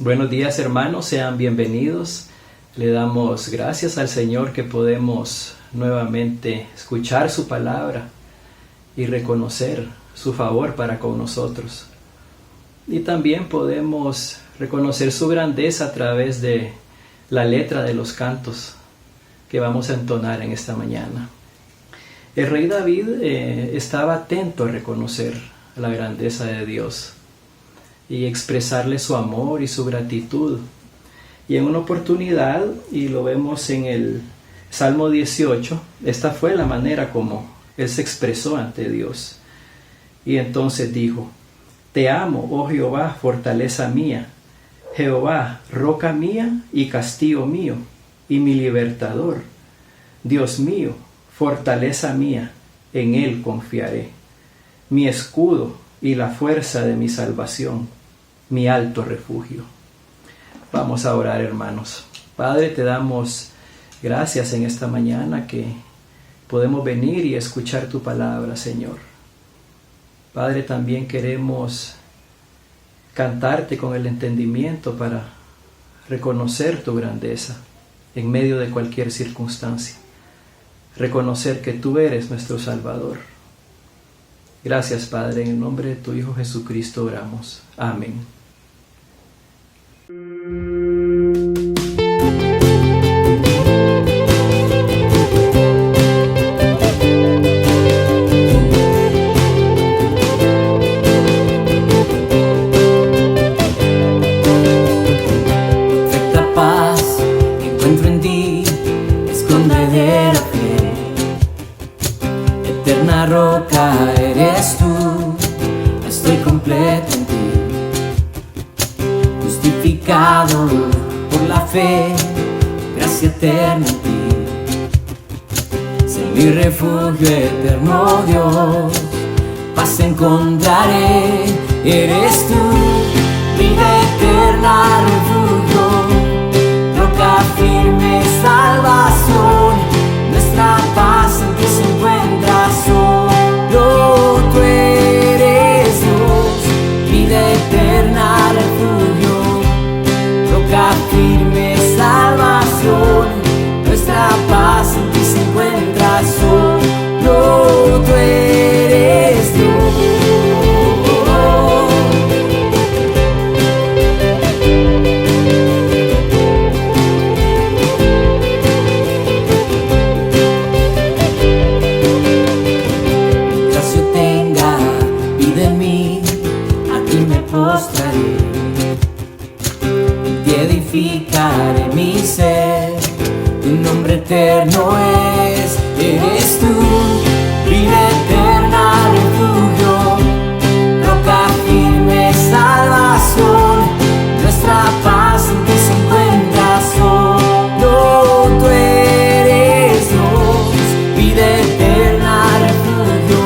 Buenos días, hermanos, sean bienvenidos. Le damos gracias al Señor que podemos nuevamente escuchar su palabra y reconocer su favor para con nosotros. Y también podemos reconocer su grandeza a través de la letra de los cantos que vamos a entonar en esta mañana. El rey David estaba atento a reconocer la grandeza de Dios y expresarle su amor y su gratitud. Y en una oportunidad, y lo vemos en el Salmo 18, esta fue la manera como él se expresó ante Dios. Y entonces dijo: Te amo, oh Jehová, fortaleza mía, Jehová, roca mía y castillo mío, y mi libertador. Dios mío, fortaleza mía, en él confiaré. Mi escudo y la fuerza de mi salvación, mi alto refugio. Vamos a orar, hermanos. Padre, te damos gracias en esta mañana que podemos venir y escuchar tu palabra, Señor. Padre, también queremos cantarte con el entendimiento para reconocer tu grandeza en medio de cualquier circunstancia. Reconocer que tú eres nuestro Salvador. Gracias, Padre, en el nombre de tu Hijo Jesucristo oramos. Amén. Perfecta paz encuentro en ti, escondedera fiel. Eterna roca eres tú, estoy completo en ti. Justificado por la fe, gracia eterna en ti. Sé mi refugio eterno, Dios, paz encontraré. Eres tú, vida eterna, refugio, roca firme, salvación. Nuestra paz en ti se encuentra, solo tú eres Dios, vida eterna, refugio, roca firme, salvación. Nuestra paz en ti se encuentra, solo tú eres Dios. Mientras yo tenga vida en mí, a ti me postraré y te edificaré mi ser. Tu nombre eterno eres tú, vida eterna, refugio, roca firme, salvación. Nuestra paz en ti se encuentra, solo tú eres Dios, vida eterna, refugio,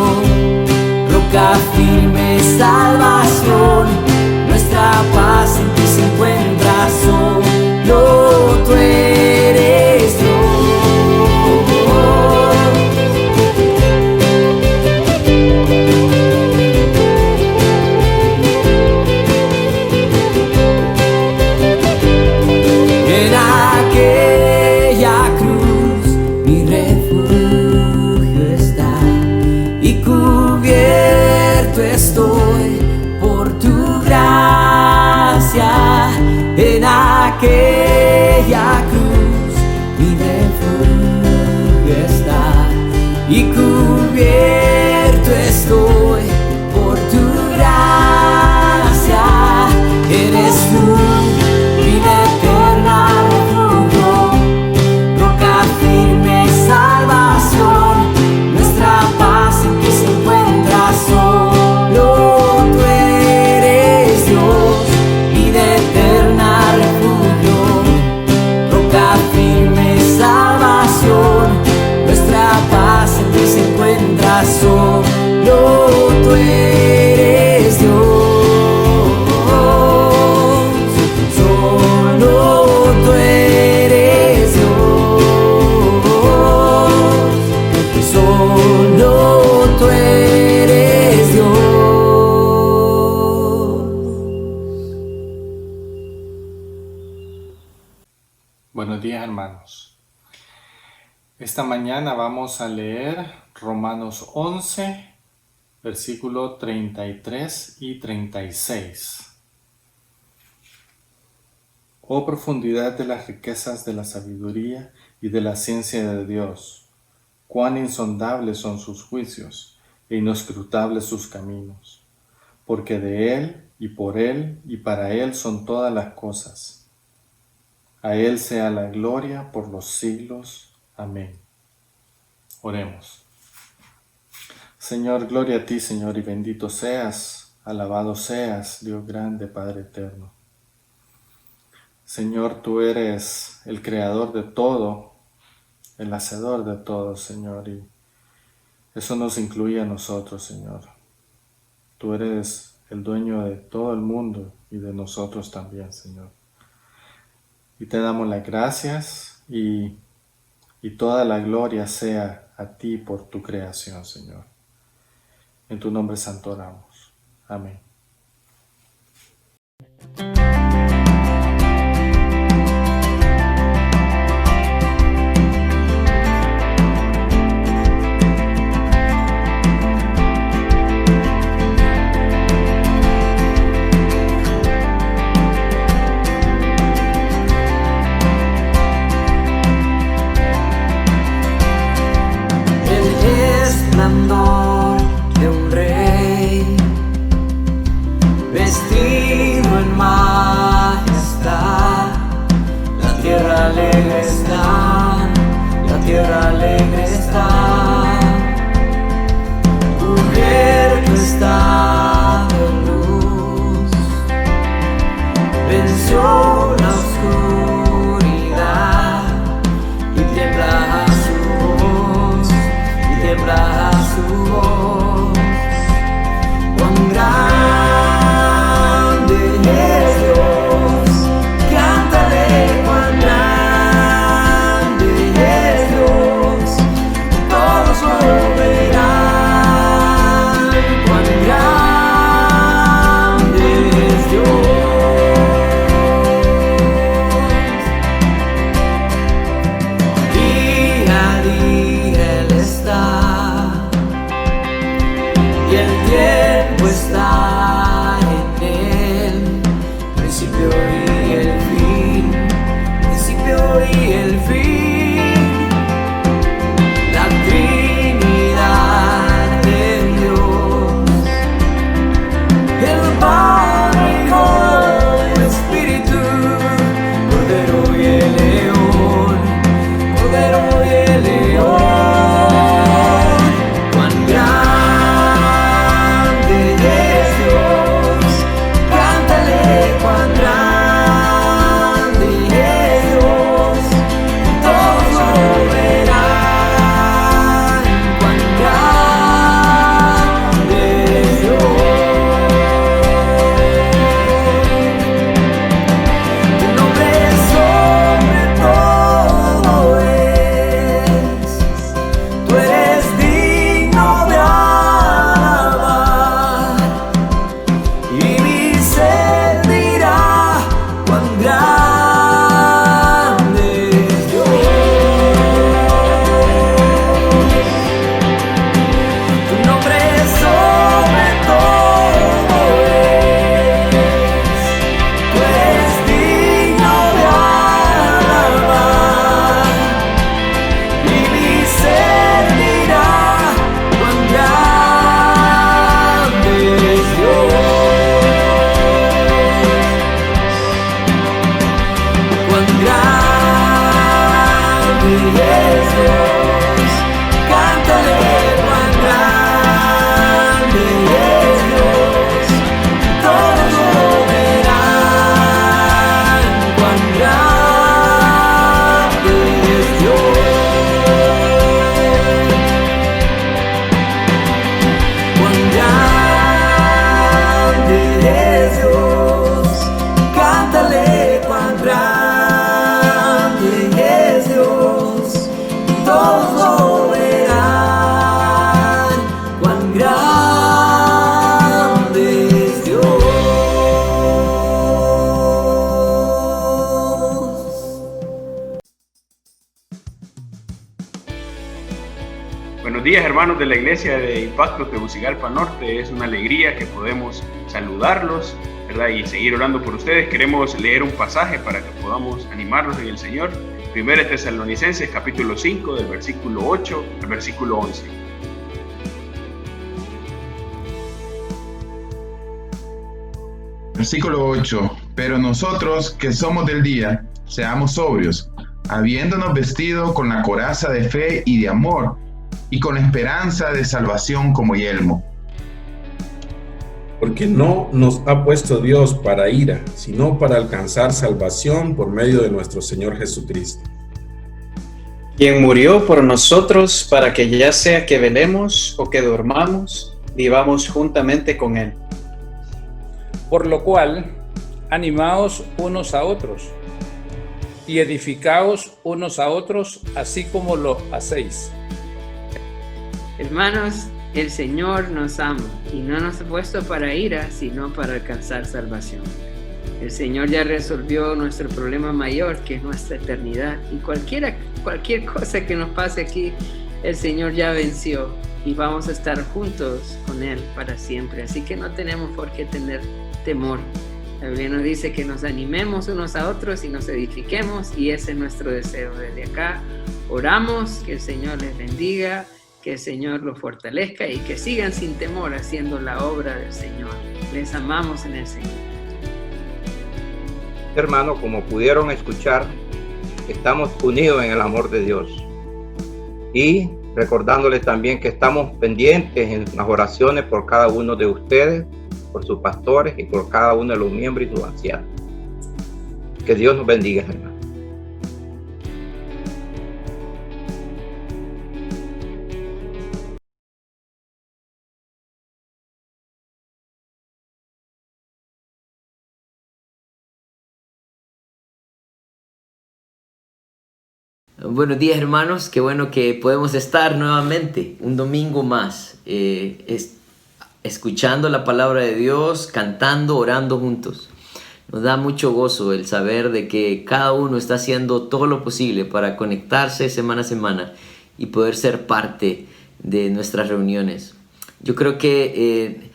roca firme, salvación. Nuestra paz en ti se encuentra, solo tú eres Dios. En aquella cruz mi refugio está y cubierto estoy por tu gracia. En aquella cruz mi refugio está y cubierto estoy por tu gracia. Eres tú, vida eterna, refugio, roca firme, salvación. Nuestra paz en ti se encuentra, solo tú eres Dios, vida eterna, refugio, roca firme, salvación. Nuestra paz en ti se encuentra, Buenos días, hermanos. Esta mañana vamos a leer Romanos 11, versículo 33 y 36. Oh profundidad de las riquezas de la sabiduría y de la ciencia de Dios, cuán insondables son sus juicios e inescrutables sus caminos, porque de Él y por Él y para Él son todas las cosas. A Él sea la gloria por los siglos. Amén. Oremos. Señor, gloria a ti, Señor, y bendito seas, alabado seas, Dios grande, Padre eterno. Señor, tú eres el creador de todo, el hacedor de todo, Señor, y eso nos incluye a nosotros, Señor. Tú eres el dueño de todo el mundo y de nosotros también, Señor. Y te damos las gracias y toda la gloria sea a ti por tu creación, Señor. En tu nombre santo oramos. Amén. De un rey vestido en majestad, la tierra alegre está, la tierra alegre está, cubierto está de luz, venció la oscuridad y tiembla su voz, y tiembla su voz. Cuán grande es Dios, cántale, cuán grande es Dios, todos lo verán, cuán grande es Dios. Buenos días, hermanos de la Iglesia de Impacto Tegucigalpa Norte. Es una alegría que podemos saludarlos, ¿verdad? Y seguir orando por ustedes. Queremos leer un pasaje para que podamos animarnos en el Señor. 1 Tesalonicenses capítulo 5, del versículo 8 al versículo 11. Versículo 8. Pero nosotros que somos del día, seamos sobrios, habiéndonos vestido con la coraza de fe y de amor, y con esperanza de salvación como yelmo. Porque no nos ha puesto Dios para ira, sino para alcanzar salvación por medio de nuestro Señor Jesucristo, quien murió por nosotros para que ya sea que velemos o que durmamos, vivamos juntamente con Él. Por lo cual, animaos unos a otros y edificaos unos a otros, así como lo hacéis. Hermanos, el Señor nos ama y no nos ha puesto para ira, sino para alcanzar salvación. El Señor ya resolvió nuestro problema mayor, que es nuestra eternidad. Y cualquier cosa que nos pase aquí, el Señor ya venció y vamos a estar juntos con Él para siempre. Así que no tenemos por qué tener temor. La Biblia nos dice que nos animemos unos a otros y nos edifiquemos, y ese es nuestro deseo. Desde acá oramos que el Señor les bendiga, que el Señor los fortalezca y que sigan sin temor haciendo la obra del Señor. Les amamos en el Señor. Hermanos, como pudieron escuchar, estamos unidos en el amor de Dios. Y recordándoles también que estamos pendientes en las oraciones por cada uno de ustedes, por sus pastores y por cada uno de los miembros y sus ancianos. Que Dios nos bendiga, hermanos. Buenos días, hermanos, qué bueno que podemos estar nuevamente un domingo más escuchando la palabra de Dios, cantando, orando juntos. Nos da mucho gozo el saber de que cada uno está haciendo todo lo posible para conectarse semana a semana y poder ser parte de nuestras reuniones. Yo creo que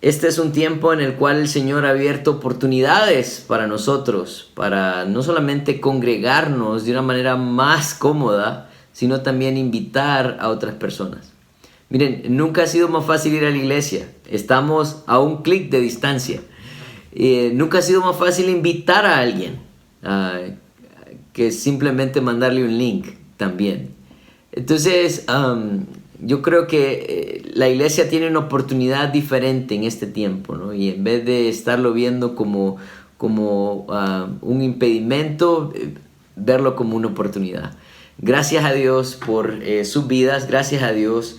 este es un tiempo en el cual el Señor ha abierto oportunidades para nosotros, para no solamente congregarnos de una manera más cómoda, sino también invitar a otras personas. Miren, nunca ha sido más fácil ir a la iglesia. Estamos a un clic de distancia. Nunca ha sido más fácil invitar a alguien que simplemente mandarle un link también. Entonces, yo creo que la iglesia tiene una oportunidad diferente en este tiempo, ¿no? Y en vez de estarlo viendo como un impedimento, verlo como una oportunidad. Gracias a Dios por sus vidas, gracias a Dios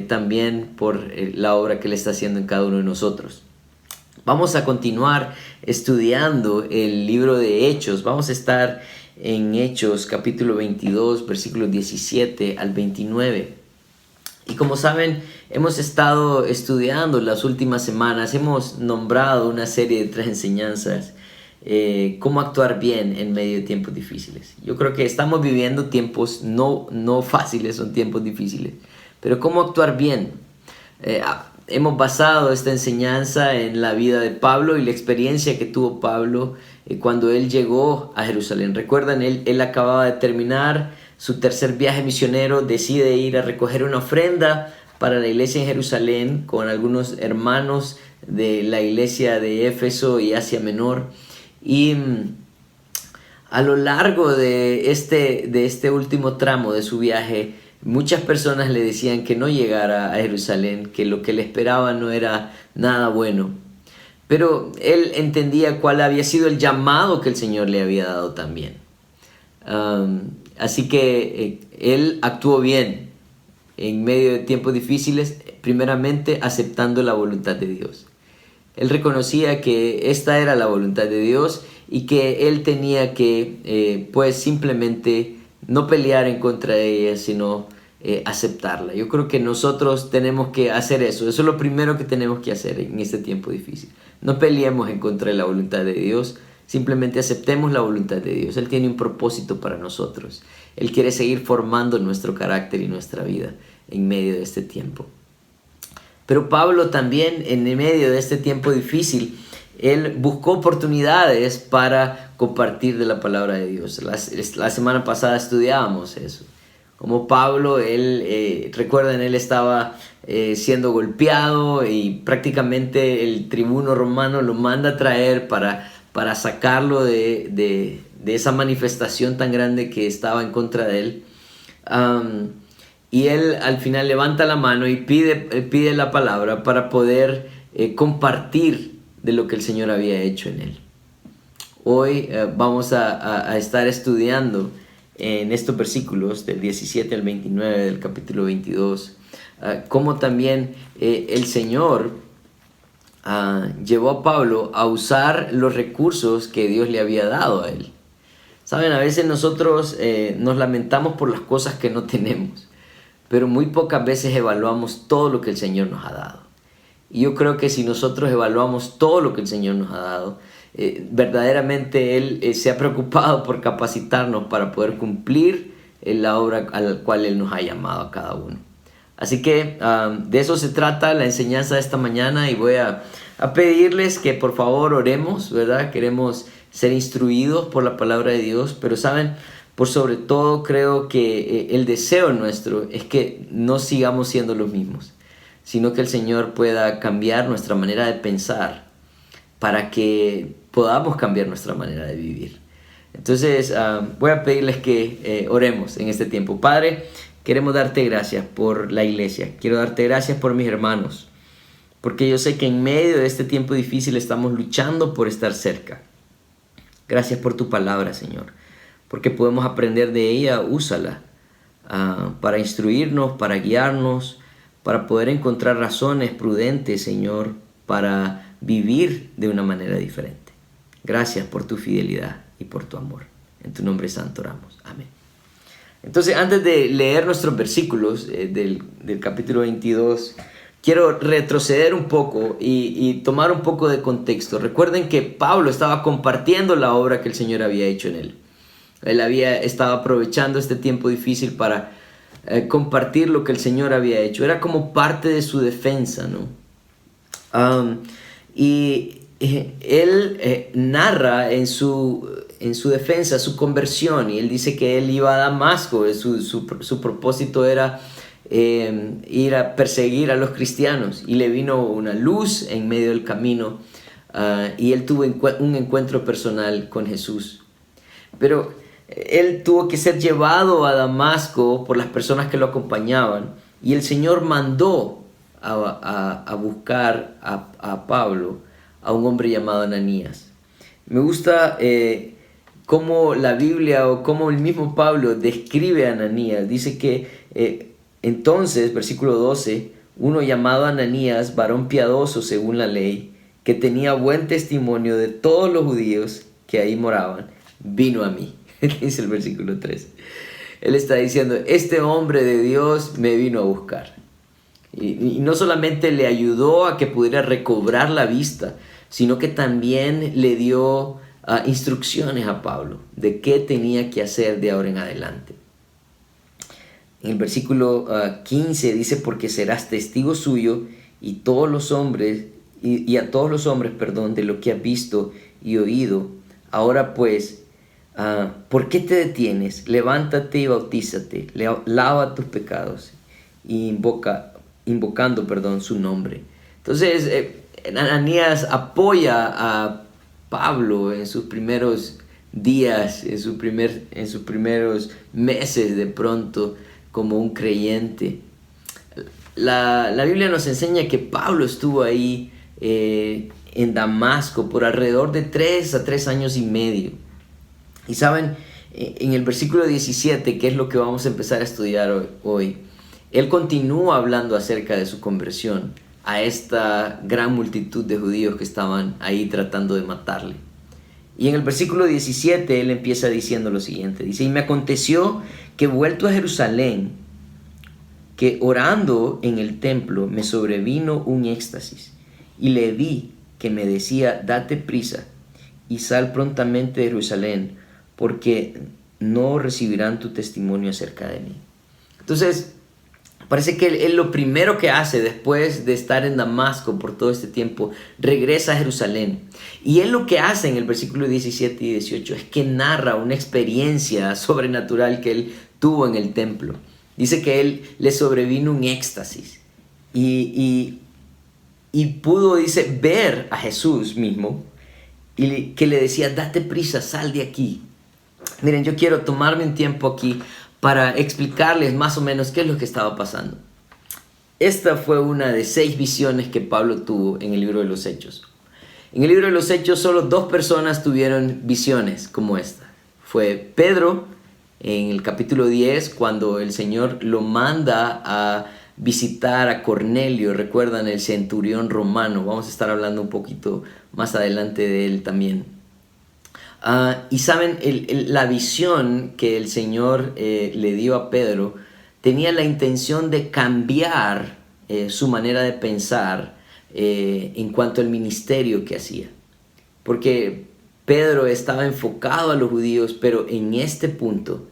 también por la obra que Él está haciendo en cada uno de nosotros. Vamos a continuar estudiando el libro de Hechos. Vamos a estar en Hechos capítulo 22, versículos 17 al 29. Y como saben, hemos estado estudiando las últimas semanas, hemos nombrado una serie de 3 enseñanzas, cómo actuar bien en medio de tiempos difíciles. Yo creo que estamos viviendo tiempos no fáciles, son tiempos difíciles, pero cómo actuar bien. Hemos basado esta enseñanza en la vida de Pablo y la experiencia que tuvo Pablo cuando él llegó a Jerusalén. Recuerdan, él acababa de terminar su tercer viaje misionero, decide ir a recoger una ofrenda para la iglesia en Jerusalén con algunos hermanos de la iglesia de Éfeso y Asia Menor. Y a lo largo de este último tramo de su viaje, muchas personas le decían que no llegara a Jerusalén, que lo que le esperaba no era nada bueno. Pero él entendía cuál había sido el llamado que el Señor le había dado también. Así que él actuó bien en medio de tiempos difíciles, primeramente aceptando la voluntad de Dios. Él reconocía que esta era la voluntad de Dios y que él tenía que pues simplemente no pelear en contra de ella, sino aceptarla. Yo creo que nosotros tenemos que hacer eso. Eso es lo primero que tenemos que hacer en este tiempo difícil. No peleemos en contra de la voluntad de Dios, Simplemente aceptemos la voluntad de Dios. Él tiene un propósito para nosotros. Él quiere seguir formando nuestro carácter y nuestra vida en medio de este tiempo. Pero Pablo también, en medio de este tiempo difícil, él buscó oportunidades para compartir de la palabra de Dios. La semana pasada estudiábamos eso. Como Pablo, recuerden, él estaba siendo golpeado y prácticamente el tribuno romano lo manda a traer para sacarlo de esa manifestación tan grande que estaba en contra de él. Y él al final levanta la mano y pide la palabra para poder compartir de lo que el Señor había hecho en él. Hoy vamos a estar estudiando en estos versículos del 17 al 29 del capítulo 22, cómo también el Señor llevó a Pablo a usar los recursos que Dios le había dado a él. Saben, a veces nosotros nos lamentamos por las cosas que no tenemos, pero muy pocas veces evaluamos todo lo que el Señor nos ha dado. Y yo creo que si nosotros evaluamos todo lo que el Señor nos ha dado, verdaderamente Él se ha preocupado por capacitarnos para poder cumplir la obra a la cual Él nos ha llamado a cada uno. Así que de eso se trata la enseñanza de esta mañana, y voy a pedirles que por favor oremos, ¿verdad? Queremos ser instruidos por la palabra de Dios, pero saben, por sobre todo creo que el deseo nuestro es que no sigamos siendo los mismos, sino que el Señor pueda cambiar nuestra manera de pensar para que podamos cambiar nuestra manera de vivir. Entonces voy a pedirles que oremos en este tiempo. Padre, queremos darte gracias por la iglesia. Quiero darte gracias por mis hermanos, porque yo sé que en medio de este tiempo difícil estamos luchando por estar cerca. Gracias por tu palabra, Señor, porque podemos aprender de ella. Úsala para instruirnos, para guiarnos, para poder encontrar razones prudentes, Señor, para vivir de una manera diferente. Gracias por tu fidelidad y por tu amor. En tu nombre santo oramos. Amén. Entonces, antes de leer nuestros versículos del capítulo 22, quiero retroceder un poco y tomar un poco de contexto. Recuerden que Pablo estaba compartiendo la obra que el Señor había hecho en él. Él había estado aprovechando este tiempo difícil para compartir lo que el Señor había hecho. Era como parte de su defensa, ¿no? Y él narra en su defensa su conversión, y él dice que él iba a Damasco. Su propósito era ir a perseguir a los cristianos, y le vino una luz en medio del camino, y él tuvo un encuentro personal con Jesús. Pero él tuvo que ser llevado a Damasco por las personas que lo acompañaban, y el Señor mandó a buscar a Pablo, a un hombre llamado Ananías. Me gusta cómo la Biblia, o cómo el mismo Pablo describe a Ananías. Dice que entonces, versículo 12, uno llamado Ananías, varón piadoso según la ley, que tenía buen testimonio de todos los judíos que ahí moraban, vino a mí. Dice el versículo 13. Él está diciendo, este hombre de Dios me vino a buscar. Y no solamente le ayudó a que pudiera recobrar la vista, sino que también le dio instrucciones a Pablo de qué tenía que hacer de ahora en adelante. En el versículo 15 dice, porque serás testigo suyo y todos los hombres, y a todos los hombres, de lo que has visto y oído. Ahora pues, ¿por qué te detienes? Levántate y bautízate, lava tus pecados, y invocando su nombre. Entonces, Ananías apoya a Pablo en sus primeros días, en sus primeros meses de pronto como un creyente. La Biblia nos enseña que Pablo estuvo ahí en Damasco por alrededor de 3 a 3 años y medio. Y saben, en el versículo 17, que es lo que vamos a empezar a estudiar hoy, él continúa hablando acerca de su conversión a esta gran multitud de judíos que estaban ahí tratando de matarle. Y en el versículo 17 él empieza diciendo lo siguiente. Dice, y me aconteció que vuelto a Jerusalén, que orando en el templo me sobrevino un éxtasis, y le vi que me decía, date prisa, y sal prontamente de Jerusalén, porque no recibirán tu testimonio acerca de mí. Entonces, parece que él lo primero que hace después de estar en Damasco por todo este tiempo, regresa a Jerusalén. Y él lo que hace en el versículo 17 y 18 es que narra una experiencia sobrenatural que él tuvo en el templo. Dice que él le sobrevino un éxtasis y pudo, dice, ver a Jesús mismo y que le decía, date prisa, sal de aquí. Miren, yo quiero tomarme un tiempo aquí para explicarles más o menos qué es lo que estaba pasando. Esta fue una de 6 visiones que Pablo tuvo en el libro de los Hechos. En el libro de los Hechos solo 2 personas tuvieron visiones como esta. Fue Pedro en el capítulo 10, cuando el Señor lo manda a visitar a Cornelio, recuerdan, el centurión romano. Vamos a estar hablando un poquito más adelante de él también. Y saben, la visión que el Señor le dio a Pedro tenía la intención de cambiar su manera de pensar en cuanto al ministerio que hacía. Porque Pedro estaba enfocado a los judíos, pero en este punto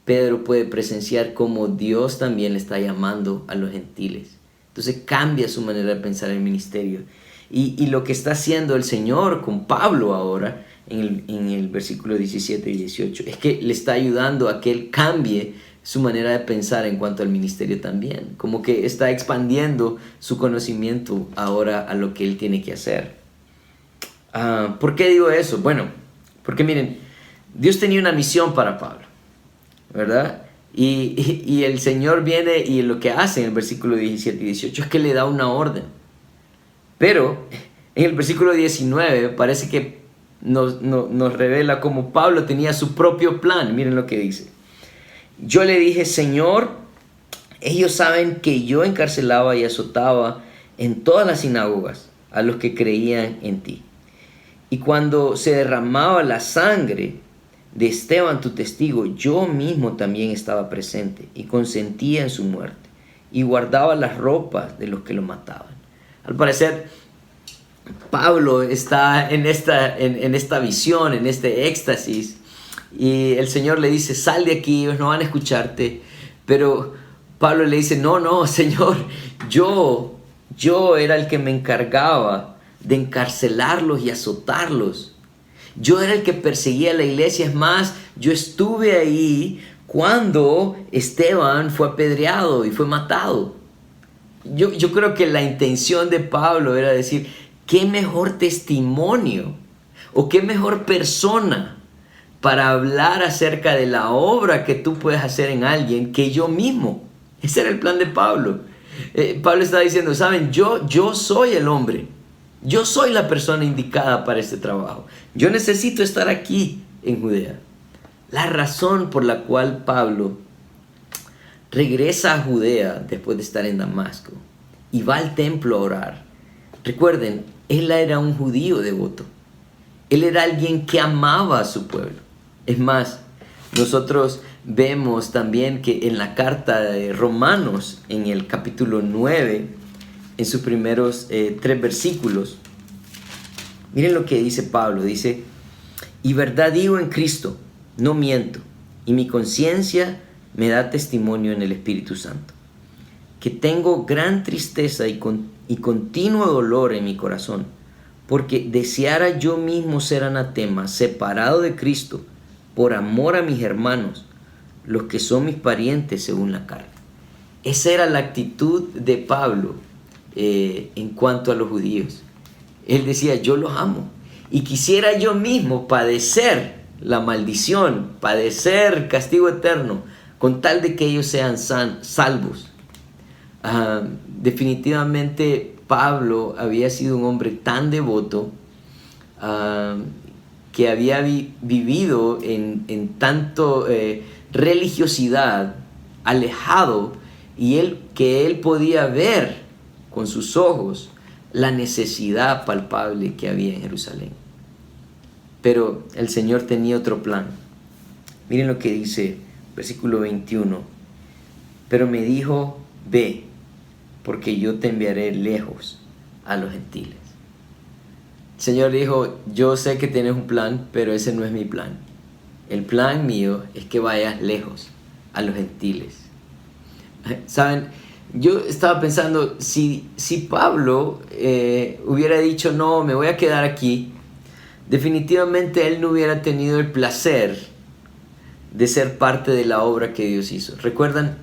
Pedro puede presenciar cómo Dios también le está llamando a los gentiles. Entonces cambia su manera de pensar en el ministerio. Y lo que está haciendo el Señor con Pablo ahora, en el versículo 17 y 18, es que le está ayudando a que él cambie su manera de pensar en cuanto al ministerio también. Como que está expandiendo su conocimiento ahora a lo que él tiene que hacer. ¿Por qué digo eso? Bueno, porque miren, Dios tenía una misión para Pablo, ¿verdad? Y el Señor viene y lo que hace en el versículo 17 y 18 es que le da una orden. Pero en el versículo 19 parece que nos revela cómo Pablo tenía su propio plan. Miren lo que dice. Yo le dije, Señor, ellos saben que yo encarcelaba y azotaba en todas las sinagogas a los que creían en ti. Y cuando se derramaba la sangre de Esteban, tu testigo, yo mismo también estaba presente y consentía en su muerte y guardaba las ropas de los que lo mataban. Al parecer, Pablo está en esta visión, en este éxtasis, y el Señor le dice, sal de aquí, ellos no van a escucharte. Pero Pablo le dice, no, Señor, yo era el que me encargaba de encarcelarlos y azotarlos. Yo era el que perseguía a la iglesia. Es más, yo estuve ahí cuando Esteban fue apedreado y fue matado. Yo creo que la intención de Pablo era decir, qué mejor testimonio o qué mejor persona para hablar acerca de la obra que tú puedes hacer en alguien que yo mismo. Ese era el plan de Pablo. Pablo estaba diciendo, saben, yo soy el hombre. Yo soy la persona indicada para este trabajo. Yo necesito estar aquí en Judea. La razón por la cual Pablo regresa a Judea después de estar en Damasco y va al templo a orar. Recuerden, él era un judío devoto. Él era alguien que amaba a su pueblo. Es más, nosotros vemos también que en la carta de Romanos, en el capítulo 9, en sus primeros 3 versículos, miren lo que dice Pablo. Dice, y verdad digo en Cristo, no miento, y mi conciencia me da testimonio en el Espíritu Santo, que tengo gran tristeza y continuo dolor en mi corazón, porque deseara yo mismo ser anatema, separado de Cristo, por amor a mis hermanos, los que son mis parientes según la carne. Esa era la actitud de Pablo en cuanto a los judíos. Él decía, yo los amo, y quisiera yo mismo padecer la maldición, padecer castigo eterno, con tal de que ellos sean salvos. Definitivamente Pablo había sido un hombre tan devoto, que había vivido en tanto religiosidad, alejado, y que él podía ver con sus ojos la necesidad palpable que había en Jerusalén. Pero el Señor tenía otro plan. Miren lo que dice versículo 21. Pero me dijo, ve, porque yo te enviaré lejos a los gentiles. El Señor dijo, yo sé que tienes un plan, pero ese no es mi plan. El plan mío es que vayas lejos, a los gentiles. ¿Saben? Yo estaba pensando, si Pablo hubiera dicho, no, me voy a quedar aquí, definitivamente él no hubiera tenido el placer de ser parte de la obra que Dios hizo. ¿Recuerdan?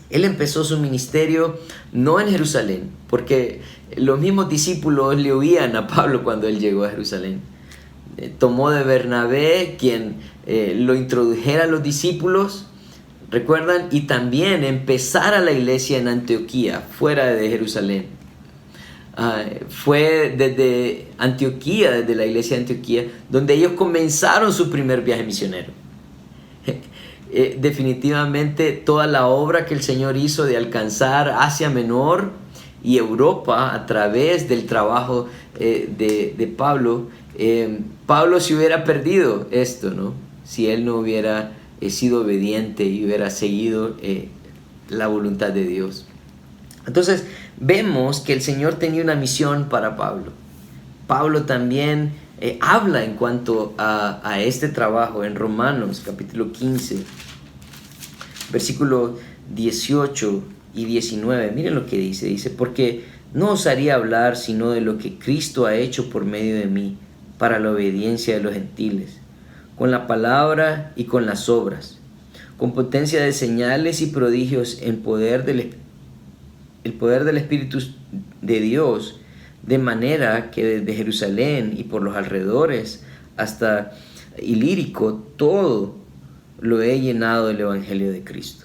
Él empezó su ministerio no en Jerusalén, porque los mismos discípulos le oían a Pablo cuando él llegó a Jerusalén. Tomó de Bernabé, quien lo introdujera a los discípulos, ¿recuerdan? Y también empezar a la iglesia en Antioquía, fuera de Jerusalén. Fue desde Antioquía, desde la iglesia de Antioquía, donde ellos comenzaron su primer viaje misionero. Definitivamente toda la obra que el Señor hizo de alcanzar Asia Menor y Europa a través del trabajo de Pablo, Pablo se hubiera perdido esto, ¿no? Si él no hubiera sido obediente y hubiera seguido la voluntad de Dios. Entonces vemos que el Señor tenía una misión para Pablo. Pablo también habla en cuanto a este trabajo en Romanos capítulo 15, versículo 18 y 19. Miren lo que dice. Dice, porque no osaría hablar sino de lo que Cristo ha hecho por medio de mí para la obediencia de los gentiles, con la palabra y con las obras, con potencia de señales y prodigios en poder del Espíritu de Dios, de manera que desde Jerusalén y por los alrededores hasta Ilírico todo lo he llenado del Evangelio de Cristo.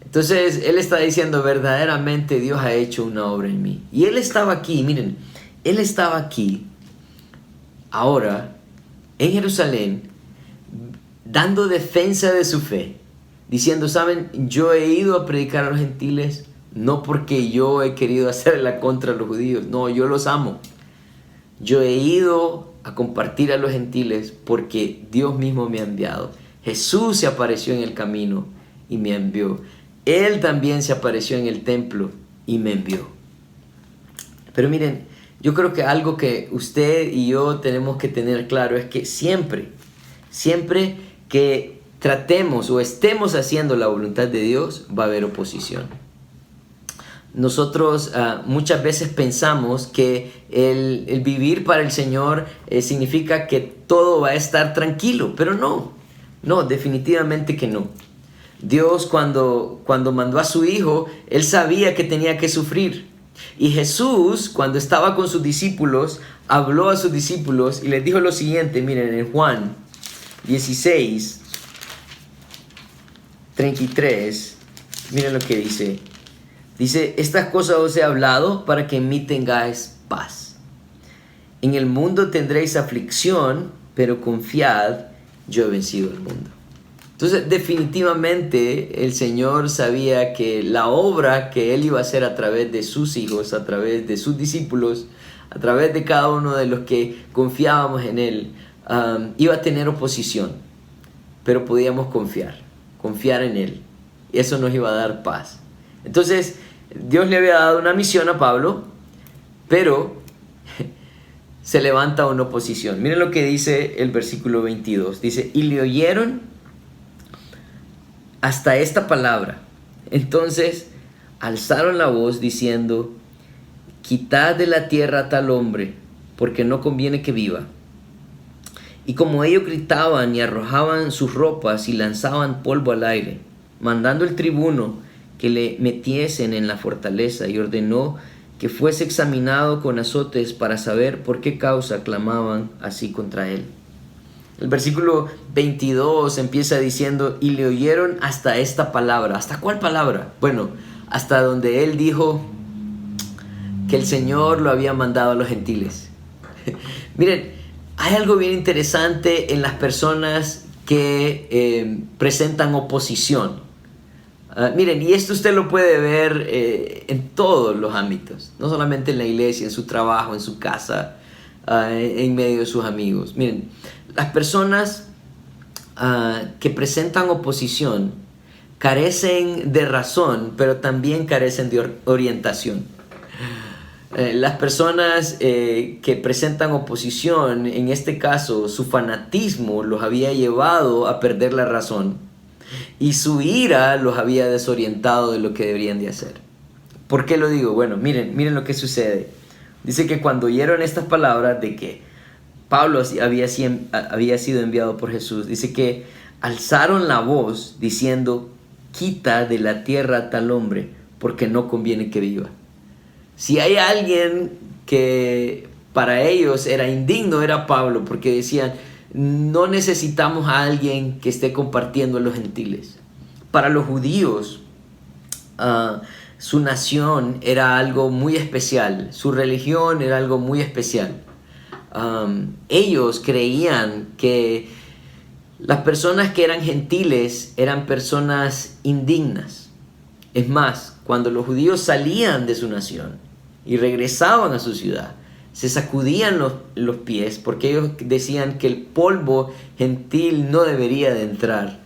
Entonces él está diciendo, verdaderamente Dios ha hecho una obra en mí. Y él estaba aquí, miren, él estaba aquí ahora en Jerusalén dando defensa de su fe, diciendo, saben, yo he ido a predicar a los gentiles no porque yo he querido hacerla contra los judíos, no, yo los amo. Yo he ido a compartir a los gentiles porque Dios mismo me ha enviado. Jesús se apareció en el camino y me envió. Él también se apareció en el templo y me envió. Pero miren, yo creo que algo que usted y yo tenemos que tener claro es que siempre que tratemos o estemos haciendo la voluntad de Dios, va a haber oposición. Nosotros muchas veces pensamos que el vivir para el Señor significa que todo va a estar tranquilo, pero no, definitivamente que no. Dios cuando mandó a su Hijo, Él sabía que tenía que sufrir. Y Jesús, cuando estaba con sus discípulos, habló a sus discípulos y les dijo lo siguiente, miren, en Juan 16, 33, miren lo que dice. Dice, estas cosas os he hablado para que en mí tengáis paz. En el mundo tendréis aflicción, pero confiad, yo he vencido el mundo. Entonces, definitivamente el Señor sabía que la obra que Él iba a hacer a través de sus hijos, a través de sus discípulos, a través de cada uno de los que confiábamos en Él, iba a tener oposición, pero podíamos confiar en Él. Y eso nos iba a dar paz. Entonces, Dios le había dado una misión a Pablo, pero se levanta una oposición. Miren lo que dice el versículo 22. Dice, y le oyeron hasta esta palabra. Entonces, alzaron la voz diciendo, quitad de la tierra a tal hombre, porque no conviene que viva. Y como ellos gritaban y arrojaban sus ropas y lanzaban polvo al aire, mandando el tribuno que le metiesen en la fortaleza, y ordenó que fuese examinado con azotes para saber por qué causa clamaban así contra él. El versículo 22 empieza diciendo, y le oyeron hasta esta palabra. ¿Hasta cuál palabra? Bueno, hasta donde él dijo que el Señor lo había mandado a los gentiles. Miren, hay algo bien interesante en las personas que presentan oposición. Miren, y esto usted lo puede ver en todos los ámbitos, no solamente en la iglesia, en su trabajo, en su casa, en medio de sus amigos. Miren, las personas que presentan oposición carecen de razón, pero también carecen de orientación. Las personas que presentan oposición, en este caso su fanatismo los había llevado a perder la razón y su ira los había desorientado de lo que deberían de hacer. ¿Por qué lo digo? Bueno, miren lo que sucede. Dice que cuando oyeron estas palabras de que Pablo había sido enviado por Jesús, dice que alzaron la voz diciendo: quita de la tierra a tal hombre, porque no conviene que viva. Si hay alguien que para ellos era indigno, era Pablo, porque decían: no necesitamos a alguien que esté compartiendo a los gentiles. Para los judíos, su nación era algo muy especial, su religión era algo muy especial. Ellos creían que las personas que eran gentiles eran personas indignas. Es más, cuando los judíos salían de su nación y regresaban a su ciudad, se sacudían los pies porque ellos decían que el polvo gentil no debería de entrar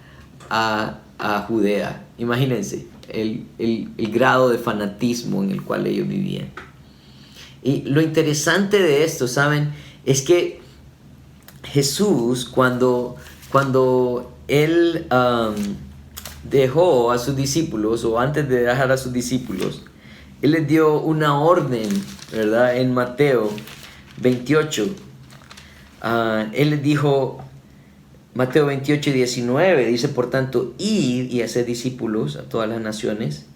a Judea. Imagínense el grado de fanatismo en el cual ellos vivían. Y lo interesante de esto, ¿saben? Es que Jesús, cuando Él dejó a sus discípulos, o antes de dejar a sus discípulos, Él les dio una orden, ¿verdad? En Mateo 28, Él les dijo, Mateo 28 y 19, dice: por tanto, id y haced discípulos a todas las naciones,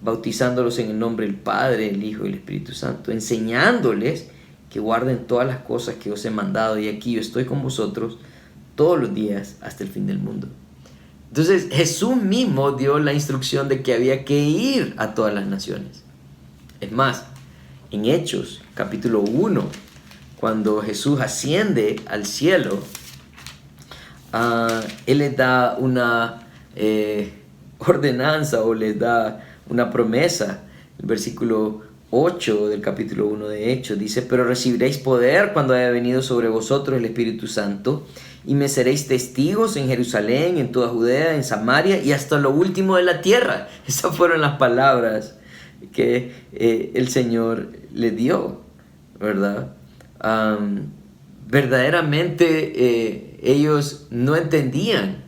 bautizándolos en el nombre del Padre, el Hijo y el Espíritu Santo, enseñándoles que guarden todas las cosas que os he mandado, y aquí yo estoy con vosotros todos los días hasta el fin del mundo. Entonces Jesús mismo dio la instrucción de que había que ir a todas las naciones. Es más, en Hechos capítulo 1, cuando Jesús asciende al cielo, Él les da una ordenanza, o les da una promesa. El versículo 8 del capítulo 1 de Hechos dice: pero recibiréis poder cuando haya venido sobre vosotros el Espíritu Santo, y me seréis testigos en Jerusalén, en toda Judea, en Samaria y hasta lo último de la tierra. Esas fueron las palabras que el Señor le dio, ¿verdad? Verdaderamente ellos no entendían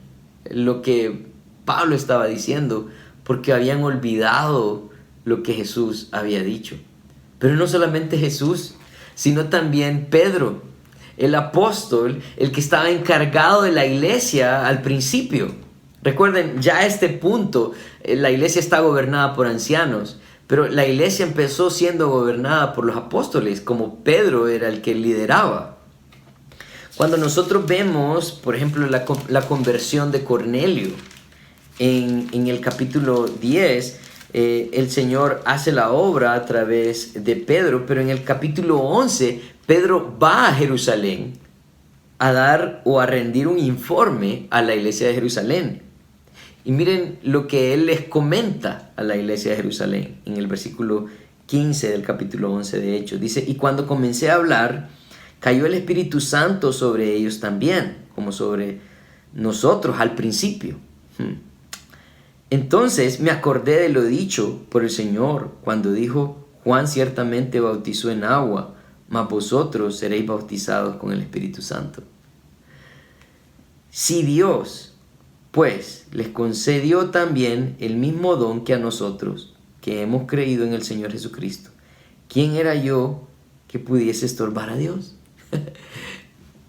lo que Pablo estaba diciendo, porque habían olvidado lo que Jesús había dicho. Pero no solamente Jesús, sino también Pedro, el apóstol, el que estaba encargado de la iglesia al principio. Recuerden, ya a este punto la iglesia está gobernada por ancianos, pero la iglesia empezó siendo gobernada por los apóstoles, como Pedro era el que lideraba. Cuando nosotros vemos, por ejemplo, la conversión de Cornelio, en el capítulo 10, el Señor hace la obra a través de Pedro, pero en el capítulo 11, Pedro va a Jerusalén a dar o a rendir un informe a la iglesia de Jerusalén. Y miren lo que él les comenta a la iglesia de Jerusalén en el versículo 15 del capítulo 11 de Hechos. Dice: y cuando comencé a hablar, cayó el Espíritu Santo sobre ellos también, como sobre nosotros al principio. Entonces me acordé de lo dicho por el Señor cuando dijo: Juan ciertamente bautizó en agua, mas vosotros seréis bautizados con el Espíritu Santo. Si Dios, pues, les concedió también el mismo don que a nosotros, que hemos creído en el Señor Jesucristo, ¿quién era yo que pudiese estorbar a Dios?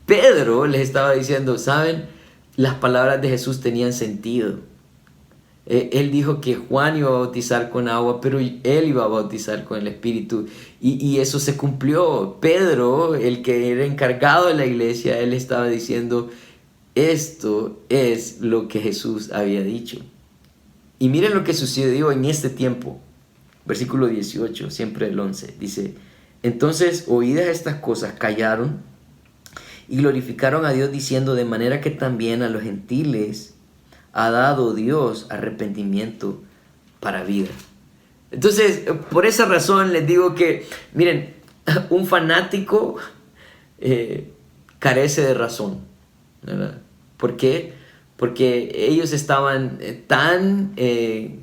Pedro les estaba diciendo, ¿saben? Las palabras de Jesús tenían sentido. Él dijo que Juan iba a bautizar con agua, pero él iba a bautizar con el Espíritu. Y eso se cumplió. Pedro, el que era encargado de la iglesia, él estaba diciendo: esto es lo que Jesús había dicho. Y miren lo que sucedió en este tiempo. Versículo 18, siempre el 11. Dice: entonces, oídas estas cosas, callaron y glorificaron a Dios, diciendo: de manera que también a los gentiles ha dado Dios arrepentimiento para vida. Entonces, por esa razón les digo que, miren, un fanático carece de razón, ¿verdad? ¿Por qué? porque ellos estaban tan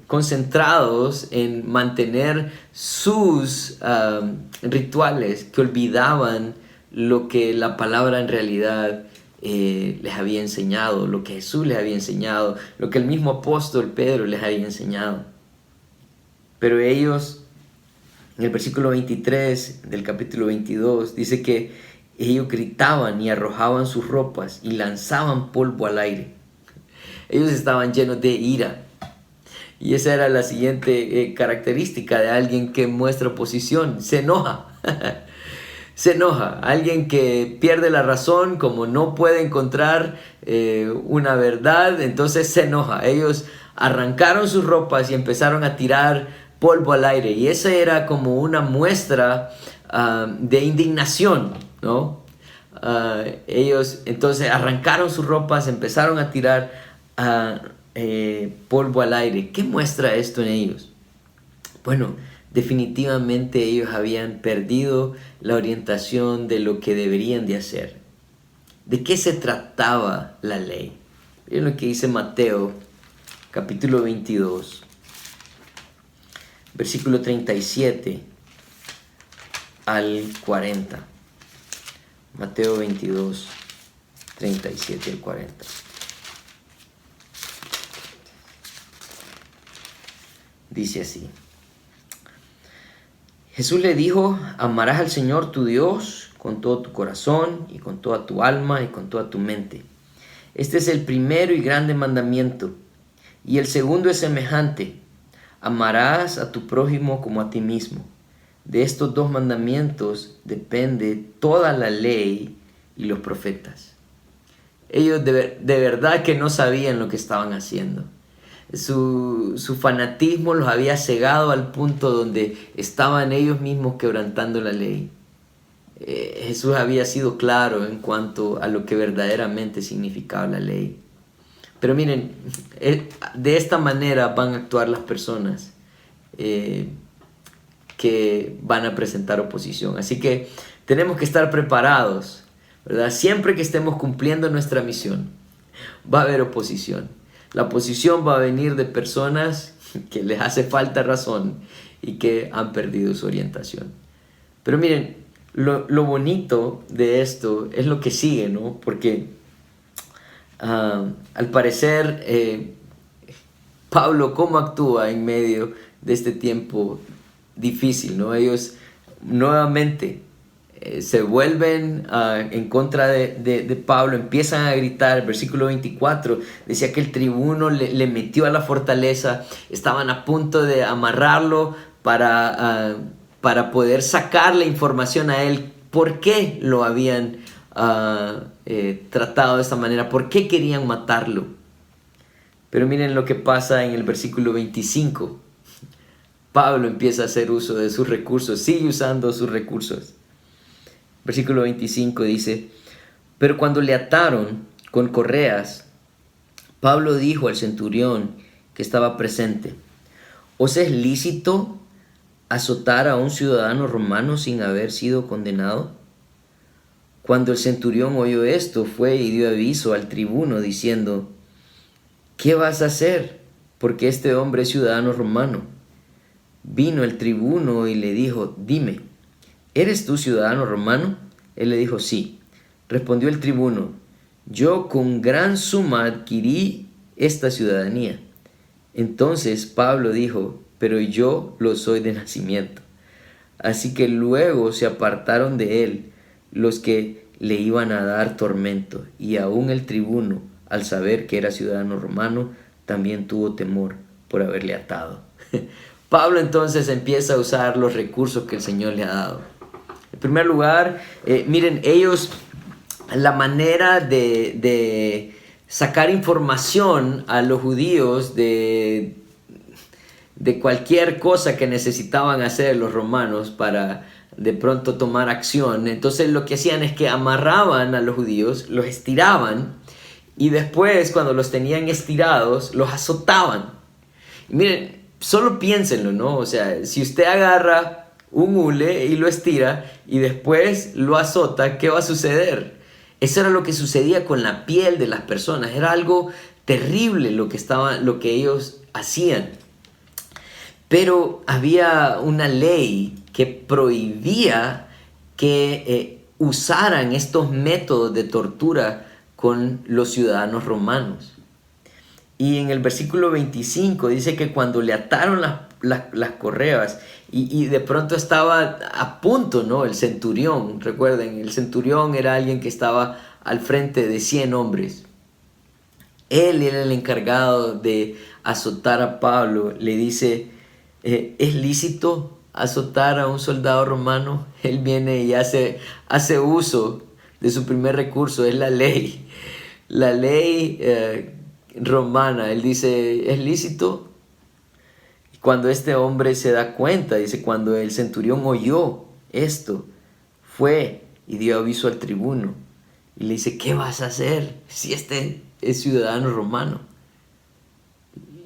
concentrados en mantener sus rituales que olvidaban lo que la palabra en realidad les había enseñado, lo que Jesús les había enseñado, lo que el mismo apóstol Pedro les había enseñado. Pero ellos, en el versículo 23 del capítulo 22, dice que ellos gritaban y arrojaban sus ropas y lanzaban polvo al aire. Ellos estaban llenos de ira. Y esa era la siguiente característica de alguien que muestra oposición: se enoja. Se enoja. Alguien que pierde la razón, como no puede encontrar una verdad, entonces se enoja. Ellos arrancaron sus ropas y empezaron a tirar polvo al aire. Y esa era como una muestra de indignación, ¿no? Ellos entonces arrancaron sus ropas, empezaron a tirar polvo al aire. ¿Qué muestra esto en ellos? Bueno, definitivamente ellos habían perdido la orientación de lo que deberían de hacer. ¿De qué se trataba la ley? Miren lo que dice Mateo, capítulo 22, versículo 37 al 40. Mateo 22, 37 al 40. Dice así: Jesús le dijo: amarás al Señor tu Dios con todo tu corazón y con toda tu alma y con toda tu mente. Este es el primero y grande mandamiento. Y el segundo es semejante: amarás a tu prójimo como a ti mismo. De estos dos mandamientos depende toda la ley y los profetas. Ellos de verdad que no sabían lo que estaban haciendo. Su fanatismo los había cegado al punto donde estaban ellos mismos quebrantando la ley. Jesús había sido claro en cuanto a lo que verdaderamente significaba la ley. Pero miren, de esta manera van a actuar las personas que van a presentar oposición. Así que tenemos que estar preparados, ¿verdad? Siempre que estemos cumpliendo nuestra misión, va a haber oposición. La oposición va a venir de personas que les hace falta razón y que han perdido su orientación. Pero miren, lo bonito de esto es lo que sigue, ¿no? Porque al parecer Pablo, ¿cómo actúa en medio de este tiempo difícil, ¿no? Ellos nuevamente se vuelven en contra de Pablo, empiezan a gritar. El versículo 24 decía que el tribuno le metió a la fortaleza, estaban a punto de amarrarlo para poder sacar la información a él, por qué lo habían tratado de esta manera, por qué querían matarlo. Pero miren lo que pasa en el versículo 25. Pablo empieza a hacer uso de sus recursos, sigue usando sus recursos. Versículo 25 dice: pero cuando le ataron con correas, Pablo dijo al centurión que estaba presente: ¿os es lícito azotar a un ciudadano romano sin haber sido condenado? Cuando el centurión oyó esto, fue y dio aviso al tribuno diciendo: ¿qué vas a hacer? Porque este hombre es ciudadano romano. Vino el tribuno y le dijo: dime, ¿eres tú ciudadano romano? Él le dijo: sí. Respondió el tribuno: yo con gran suma adquirí esta ciudadanía. Entonces Pablo dijo: pero yo lo soy de nacimiento. Así que luego se apartaron de él los que le iban a dar tormento, y aún el tribuno, al saber que era ciudadano romano, también tuvo temor por haberle atado. Pablo entonces empieza a usar los recursos que el Señor le ha dado. En primer lugar, miren, ellos, la manera de sacar información a los judíos de cualquier cosa que necesitaban hacer los romanos para de pronto tomar acción. Entonces lo que hacían es que amarraban a los judíos, los estiraban, y después cuando los tenían estirados, los azotaban. Y miren, solo piénsenlo, ¿no? O sea, si usted agarra un hule y lo estira y después lo azota, ¿qué va a suceder? Eso era lo que sucedía con la piel de las personas. Era algo terrible lo que ellos hacían. Pero había una ley que prohibía que usaran estos métodos de tortura con los ciudadanos romanos. Y en el versículo 25 dice que cuando le ataron las correas y de pronto estaba a punto, ¿no? El centurión, recuerden, el centurión era alguien que estaba al frente de 100 hombres. Él era el encargado de azotar a Pablo. Le dice, ¿es lícito azotar a un soldado romano? Él viene y hace uso de su primer recurso, es la ley. La ley romana. Él dice, ¿es lícito? Y cuando este hombre se da cuenta, dice, cuando el centurión oyó esto, fue y dio aviso al tribuno. Y le dice, ¿qué vas a hacer si este es ciudadano romano?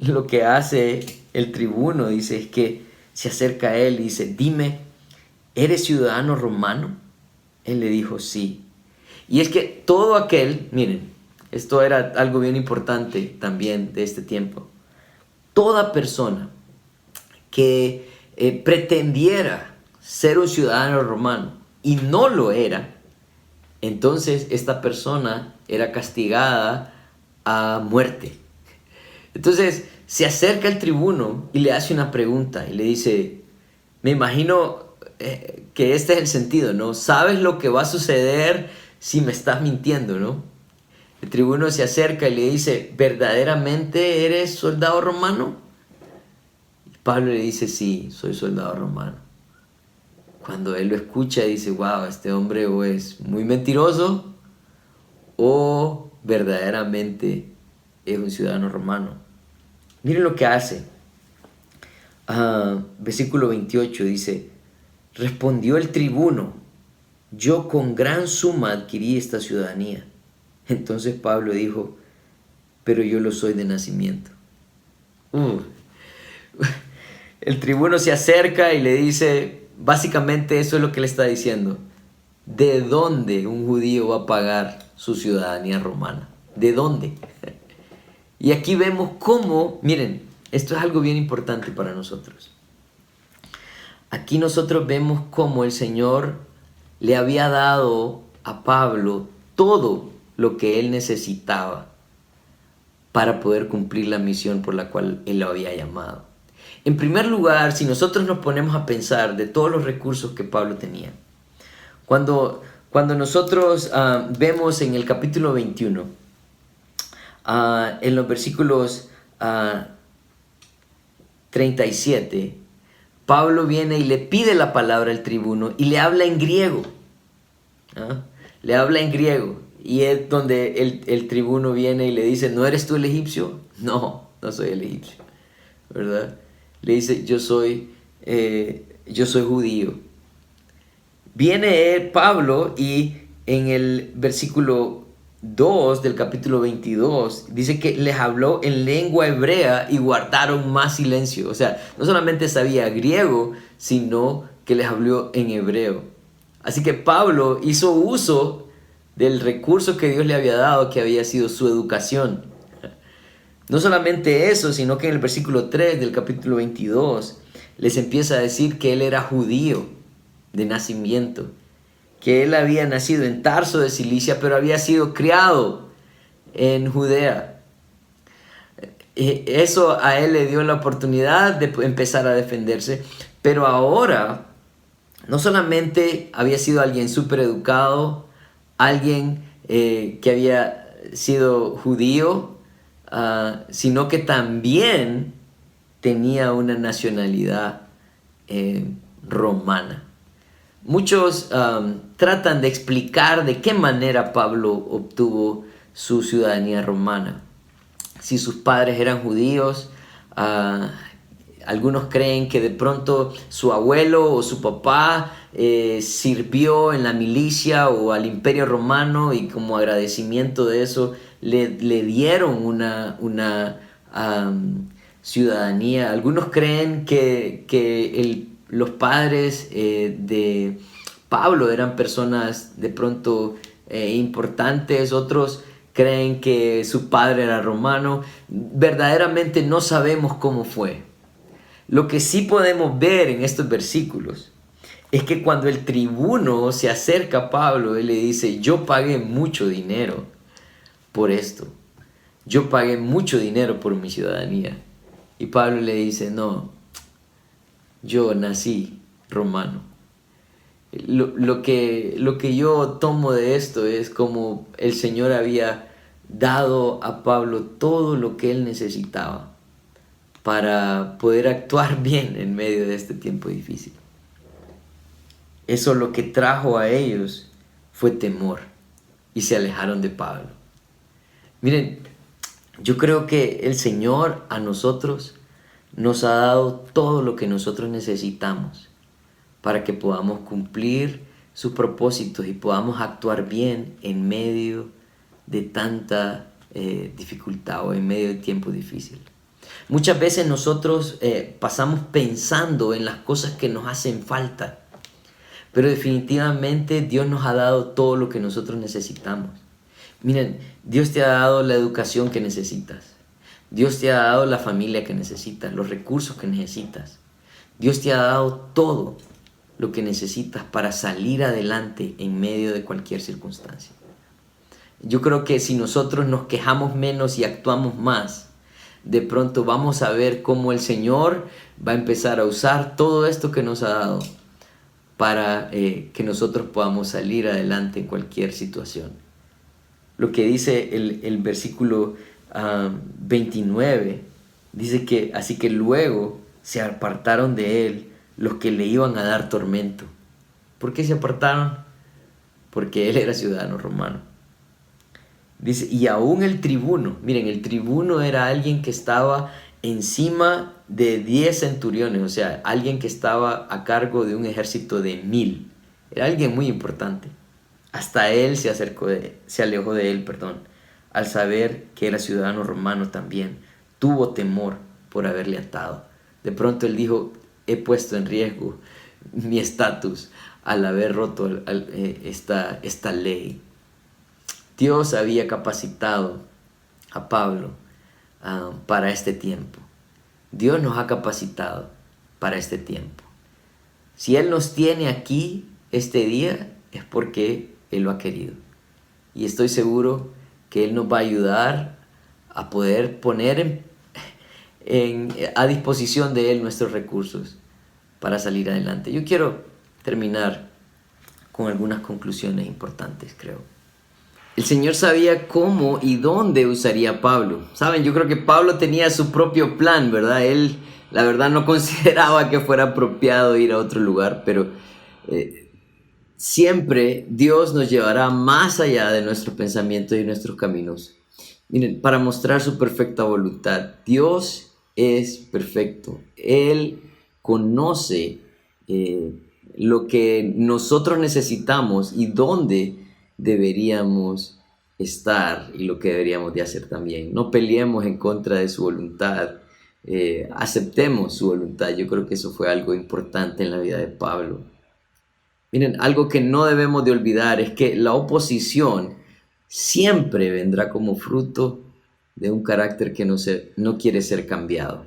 Lo que hace el tribuno, dice, es que se acerca a él y dice, dime, ¿eres ciudadano romano? Él le dijo, sí. Y es que todo aquel, miren, esto era algo bien importante también de este tiempo. Toda persona que pretendiera ser un ciudadano romano y no lo era, entonces esta persona era castigada a muerte. Entonces se acerca el tribuno y le hace una pregunta y le dice, me imagino que este es el sentido, ¿no? ¿Sabes lo que va a suceder si me estás mintiendo, no? El tribuno se acerca y le dice, ¿verdaderamente eres soldado romano? Y Pablo le dice, sí, soy soldado romano. Cuando él lo escucha dice, wow, este hombre o es muy mentiroso o verdaderamente es un ciudadano romano. Miren lo que hace. Versículo 28 dice, respondió el tribuno, yo con gran suma adquirí esta ciudadanía. Entonces Pablo dijo, pero yo lo soy de nacimiento. El tribuno se acerca y le dice, básicamente eso es lo que le está diciendo. ¿De dónde un judío va a pagar su ciudadanía romana? ¿De dónde? Y aquí vemos cómo, miren, esto es algo bien importante para nosotros. Aquí nosotros vemos cómo el Señor le había dado a Pablo todo lo que él necesitaba para poder cumplir la misión por la cual él lo había llamado. En primer lugar, si nosotros nos ponemos a pensar de todos los recursos que Pablo tenía, cuando nosotros vemos en el capítulo 21, en los versículos 37, Pablo viene y le pide la palabra al tribuno y le habla en griego. Le habla en griego. Y es donde el tribuno viene y le dice, ¿no eres tú el egipcio? No, no soy el egipcio, ¿verdad? Le dice, yo soy judío. Viene Pablo y en el versículo 2 del capítulo 22 dice que les habló en lengua hebrea y guardaron más silencio. O sea, no solamente sabía griego, sino que les habló en hebreo. Así que Pablo hizo uso del recurso que Dios le había dado, que había sido su educación. No solamente eso, sino que en el versículo 3 del capítulo 22 les empieza a decir que él era judío de nacimiento, que él había nacido en Tarso de Cilicia, pero había sido criado en Judea. Eso a él le dio la oportunidad de empezar a defenderse, pero ahora no solamente había sido alguien súper educado, alguien que había sido judío, sino que también tenía una nacionalidad romana. Muchos tratan de explicar de qué manera Pablo obtuvo su ciudadanía romana. Si sus padres eran judíos, algunos creen que de pronto su abuelo o su papá sirvió en la milicia o al Imperio Romano y como agradecimiento de eso le dieron una ciudadanía. Algunos creen que los padres de Pablo eran personas de pronto importantes. Otros creen que su padre era romano. Verdaderamente no sabemos cómo fue. Lo que sí podemos ver en estos versículos es que cuando el tribuno se acerca a Pablo, él le dice: yo pagué mucho dinero por esto. Yo pagué mucho dinero por mi ciudadanía. Y Pablo le dice: no, yo nací romano. Lo que yo tomo de esto es como el Señor había dado a Pablo todo lo que él necesitaba para poder actuar bien en medio de este tiempo difícil. Eso lo que trajo a ellos fue temor y se alejaron de Pablo. Miren, yo creo que el Señor a nosotros nos ha dado todo lo que nosotros necesitamos para que podamos cumplir sus propósitos y podamos actuar bien en medio de tanta dificultad o en medio de tiempo difícil. Muchas veces nosotros pasamos pensando en las cosas que nos hacen falta, pero definitivamente Dios nos ha dado todo lo que nosotros necesitamos. Miren, Dios te ha dado la educación que necesitas. Dios te ha dado la familia que necesitas, los recursos que necesitas. Dios te ha dado todo lo que necesitas para salir adelante en medio de cualquier circunstancia. Yo creo que si nosotros nos quejamos menos y actuamos más, de pronto vamos a ver cómo el Señor va a empezar a usar todo esto que nos ha dado para que nosotros podamos salir adelante en cualquier situación. Lo que dice el versículo 29, dice que así que luego se apartaron de él los que le iban a dar tormento. ¿Por qué se apartaron? Porque él era ciudadano romano. Dice, y aún el tribuno, miren, el tribuno era alguien que estaba encima de 10 centuriones, o sea, alguien que estaba a cargo de un ejército de 1000. Era alguien muy importante. Hasta él se alejó de él, al saber que era ciudadano romano también. Tuvo temor por haberle atado. De pronto él dijo: he puesto en riesgo mi estatus al haber roto esta ley. Dios había capacitado a Pablo para este tiempo. Dios nos ha capacitado para este tiempo. Si Él nos tiene aquí este día, es porque Él lo ha querido. Y estoy seguro que Él nos va a ayudar a poder poner a disposición de Él nuestros recursos para salir adelante. Yo quiero terminar con algunas conclusiones importantes, creo. El Señor sabía cómo y dónde usaría a Pablo. Saben, yo creo que Pablo tenía su propio plan, ¿verdad? Él, la verdad, no consideraba que fuera apropiado ir a otro lugar, pero siempre Dios nos llevará más allá de nuestros pensamientos y nuestros caminos. Miren, para mostrar su perfecta voluntad. Dios es perfecto. Él conoce lo que nosotros necesitamos y dónde deberíamos estar y lo que deberíamos de hacer también. No peleemos en contra de su voluntad, aceptemos su voluntad. Yo creo que eso fue algo importante en la vida de Pablo. Miren, algo que no debemos de olvidar es que la oposición siempre vendrá como fruto de un carácter que no quiere ser cambiado.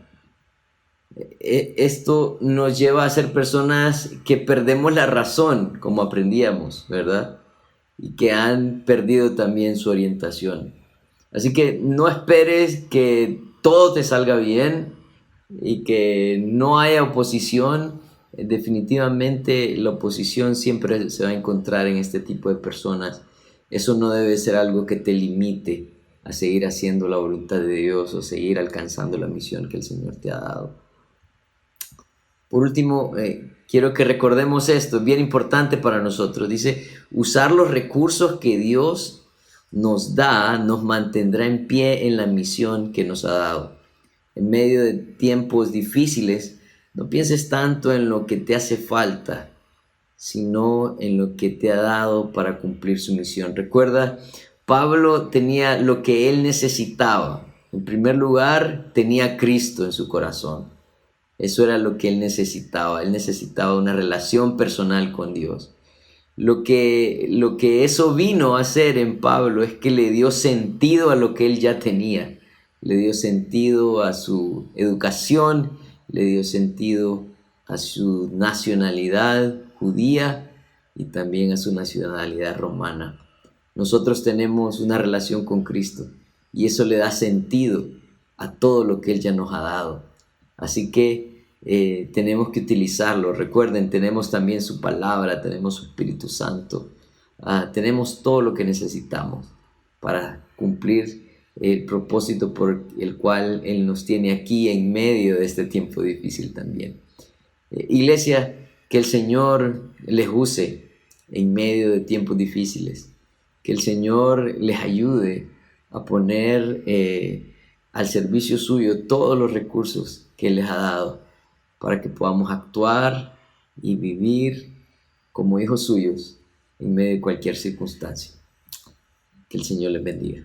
Esto nos lleva a ser personas que perdemos la razón, como aprendíamos, ¿verdad? Y que han perdido también su orientación. Así que no esperes que todo te salga bien y que no haya oposición. Definitivamente la oposición siempre se va a encontrar en este tipo de personas. Eso no debe ser algo que te limite a seguir haciendo la voluntad de Dios o seguir alcanzando la misión que el Señor te ha dado. Por último, quiero que recordemos esto, es bien importante para nosotros. Dice, usar los recursos que Dios nos da nos mantendrá en pie en la misión que nos ha dado. En medio de tiempos difíciles, no pienses tanto en lo que te hace falta, sino en lo que te ha dado para cumplir su misión. Recuerda, Pablo tenía lo que él necesitaba. En primer lugar, tenía a Cristo en su corazón. Eso era lo que él necesitaba. Él necesitaba una relación personal con Dios. lo que eso vino a hacer en Pablo es que le dio sentido a lo que él ya tenía. Le dio sentido a su educación, le dio sentido a su nacionalidad judía y también a su nacionalidad romana. Nosotros tenemos una relación con Cristo y eso le da sentido a todo lo que Él ya nos ha dado. Así que tenemos que utilizarlo. Recuerden, tenemos también su palabra, tenemos su Espíritu Santo, tenemos todo lo que necesitamos para cumplir el propósito por el cual Él nos tiene aquí en medio de este tiempo difícil también. Iglesia, que el Señor les use en medio de tiempos difíciles, que el Señor les ayude a poner al servicio suyo todos los recursos que Él les ha dado para que podamos actuar y vivir como hijos suyos en medio de cualquier circunstancia. Que el Señor les bendiga.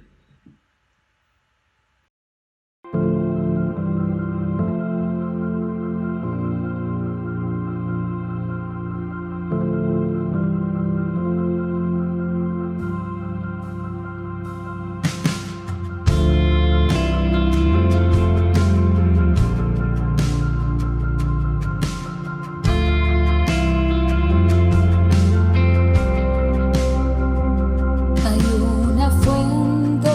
Hay una fuente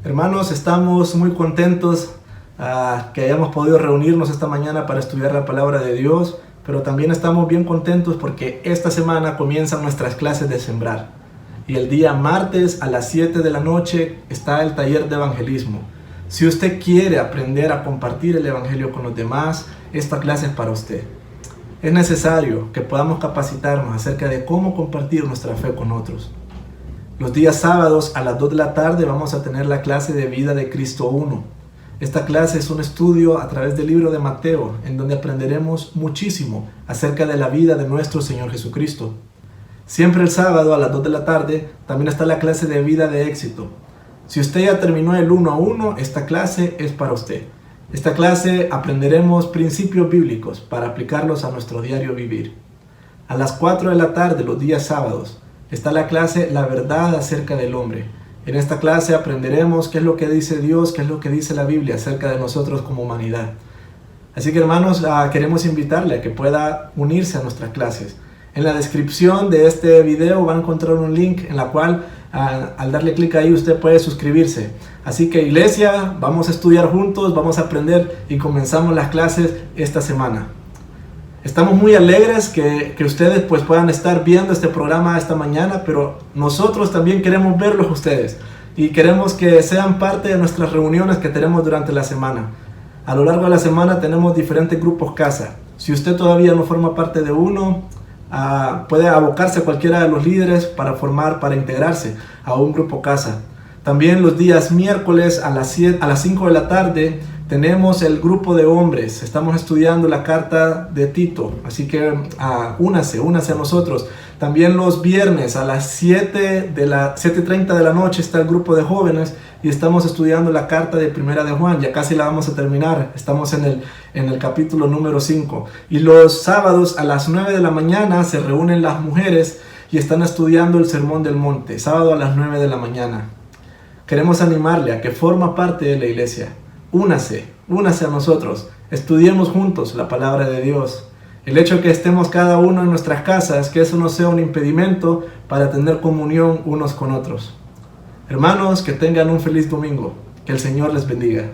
Hermanos, estamos muy contentos que hayamos podido reunirnos esta mañana para estudiar la palabra de Dios, pero también estamos bien contentos porque esta semana comienzan nuestras clases de sembrar. Y el día martes a las 7 de la noche está el taller de evangelismo. Si usted quiere aprender a compartir el evangelio con los demás, esta clase es para usted. Es necesario que podamos capacitarnos acerca de cómo compartir nuestra fe con otros. Los días sábados a las 2 de la tarde vamos a tener la clase de vida de Cristo 1. Esta clase es un estudio a través del libro de Mateo, en donde aprenderemos muchísimo acerca de la vida de nuestro Señor Jesucristo. Siempre el sábado a las 2 de la tarde también está la clase de vida de éxito. Si usted ya terminó el 1 a 1, esta clase es para usted. Esta clase aprenderemos principios bíblicos para aplicarlos a nuestro diario vivir. A las 4 de la tarde, los días sábados, está la clase La verdad acerca del hombre. En esta clase aprenderemos qué es lo que dice Dios, qué es lo que dice la Biblia acerca de nosotros como humanidad. Así que hermanos, queremos invitarle a que pueda unirse a nuestras clases. En la descripción de este video va a encontrar un link en la cual al darle clic ahí usted puede suscribirse. Así que iglesia, vamos a estudiar juntos, vamos a aprender y comenzamos las clases esta semana. Estamos muy alegres que ustedes pues puedan estar viendo este programa esta mañana, pero nosotros también queremos verlos ustedes y queremos que sean parte de nuestras reuniones que tenemos durante la semana. A lo largo de la semana tenemos diferentes grupos casa. Si usted todavía no forma parte de uno, puede abocarse a cualquiera de los líderes para integrarse a un grupo casa. También los días miércoles a las 5 de la tarde tenemos el grupo de hombres. Estamos estudiando la carta de Tito, así que únase a nosotros. También los viernes a las 7:30 de la noche está el grupo de jóvenes y estamos estudiando la carta de Primera de Juan. Ya casi la vamos a terminar, estamos en el capítulo número 5. Y los sábados a las 9 de la mañana se reúnen las mujeres y están estudiando el Sermón del Monte, sábado a las 9 de la mañana. Queremos animarle a que forma parte de la iglesia. Únase a nosotros, estudiemos juntos la palabra de Dios. El hecho de que estemos cada uno en nuestras casas, que eso no sea un impedimento para tener comunión unos con otros. Hermanos, que tengan un feliz domingo. Que el Señor les bendiga.